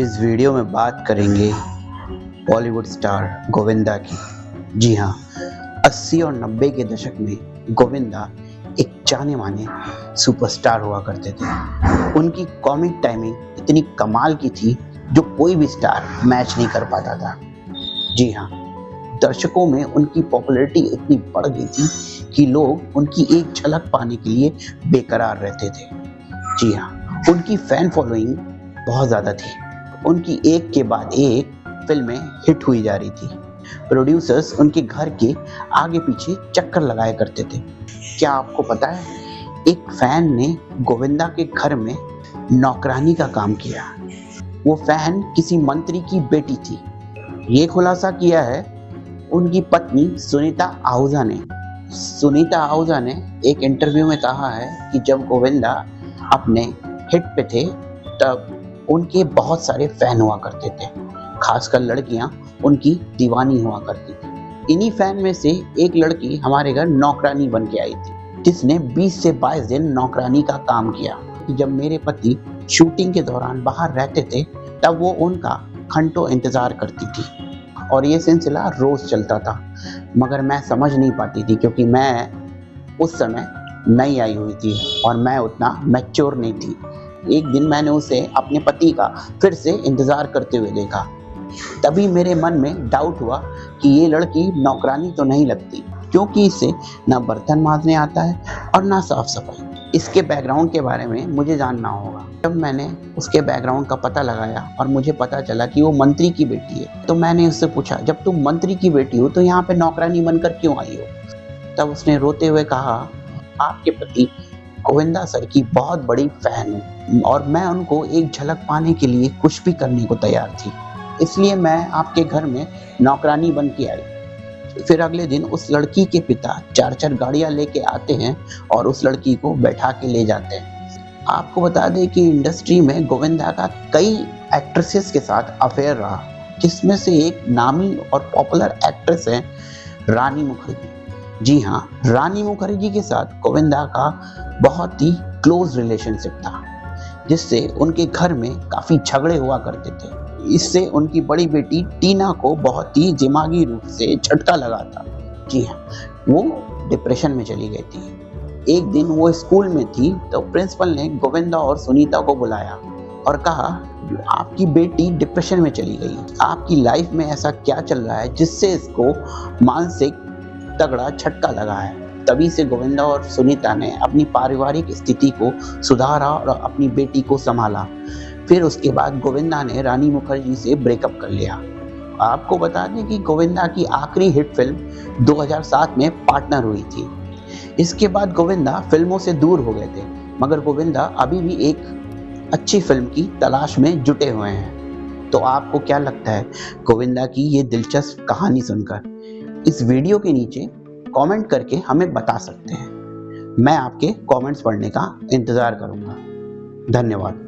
इस वीडियो में बात करेंगे बॉलीवुड स्टार गोविंदा की। जी हाँ, 80 और 90 के दशक में गोविंदा एक जाने माने सुपरस्टार हुआ करते थे। उनकी कॉमिक टाइमिंग इतनी कमाल की थी जो कोई भी स्टार मैच नहीं कर पाता था। जी हाँ, दर्शकों में उनकी पॉपुलैरिटी इतनी बढ़ गई थी कि लोग उनकी एक झलक पाने के लिए बेकरार रहते थे। जी हाँ, उनकी फैन फॉलोइंग बहुत ज़्यादा थी। उनकी एक के बाद एक फिल्में हिट हुई जा रही थी। प्रोड्यूसर्स उनके घर के आगे पीछे चक्कर लगाया करते थे। क्या आपको पता है, एक फैन ने गोविंदा के घर में नौकरानी का काम किया। वो फैन किसी मंत्री की बेटी थी। ये खुलासा किया है उनकी पत्नी सुनीता आहूजा ने। सुनीता आहूजा ने एक इंटरव्यू में कहा है कि जब गोविंदा अपने हिट पे थे तब उनके बहुत सारे फैन हुआ करते थे, खासकर लड़कियां उनकी दीवानी हुआ करती थी। इन्हीं फैन में से एक लड़की हमारे घर नौकरानी बन के आई थी, जिसने 20 से 22 दिन नौकरानी का काम किया। जब मेरे पति शूटिंग के दौरान बाहर रहते थे तब वो उनका घंटों इंतजार करती थी और ये सिलसिला रोज चलता था, मगर मैं समझ नहीं पाती थी क्योंकि मैं उस समय नई आई हुई थी और मैं उतना मैच्योर नहीं थी। एक दिन मैंने उसे अपने पति का फिर से इंतजार करते हुए देखा। तभी मेरे मन में डाउट हुआ कि ये लड़की नौकरानी तो नहीं लगती, क्योंकि इसे ना बर्तन मांजने आता है और ना साफ सफाई। इसके बैकग्राउंड के बारे में मुझे जानना होगा। जब मैंने उसके बैकग्राउंड का पता लगाया और मुझे पता चला कि वो मंत्री की बेटी है, तो मैंने उससे पूछा, जब तुम मंत्री की बेटी हो तो यहाँ पे नौकरानी बनकर क्यों आई हो? तब उसने रोते हुए कहा, आपके पति गोविंदा सर की बहुत बड़ी फैन हूँ और मैं उनको एक झलक पाने के लिए कुछ भी करने को तैयार थी, इसलिए मैं आपके घर में नौकरानी बन के आई। फिर अगले दिन उस लड़की के पिता 4-4 गाड़ियां लेके आते हैं और उस लड़की को बैठा के ले जाते हैं। आपको बता दें कि इंडस्ट्री में गोविंदा का कई एक्ट्रेसेस के साथ अफेयर रहा, जिसमें से एक नामी और पॉपुलर एक्ट्रेस है रानी मुखर्जी। जी हाँ, रानी मुखर्जी के साथ गोविंदा का बहुत ही क्लोज रिलेशनशिप था, जिससे उनके घर में काफ़ी झगड़े हुआ करते थे। इससे उनकी बड़ी बेटी टीना को बहुत ही दिमागी रूप से झटका लगा था। जी हाँ, वो डिप्रेशन में चली गई थी। एक दिन वो स्कूल में थी तो प्रिंसिपल ने गोविंदा और सुनीता को बुलाया और कहा, आपकी बेटी डिप्रेशन में चली गई, आपकी लाइफ में ऐसा क्या चल रहा है जिससे इसको मानसिक तगड़ा झटका लगा है। तभी से गोविंदा और सुनीता ने अपनी पारिवारिक स्थिति को सुधारा और अपनी बेटी को संभाला। फिर उसके बाद गोविंदा ने रानी मुखर्जी से ब्रेकअप कर लिया। आपको बता दें कि गोविंदा की आखिरी हिट फिल्म 2007 में पार्टनर हुई थी। इसके बाद गोविंदा फिल्मों से दूर हो गए थे, मगर गोविंदा अभी भी एक अच्छी फिल्म की तलाश में जुटे हुए हैं। तो आपको क्या लगता है गोविंदा की ये दिलचस्प कहानी सुनकर? इस वीडियो के नीचे कमेंट करके हमें बता सकते हैं। मैं आपके कमेंट्स पढ़ने का इंतज़ार करूंगा। धन्यवाद।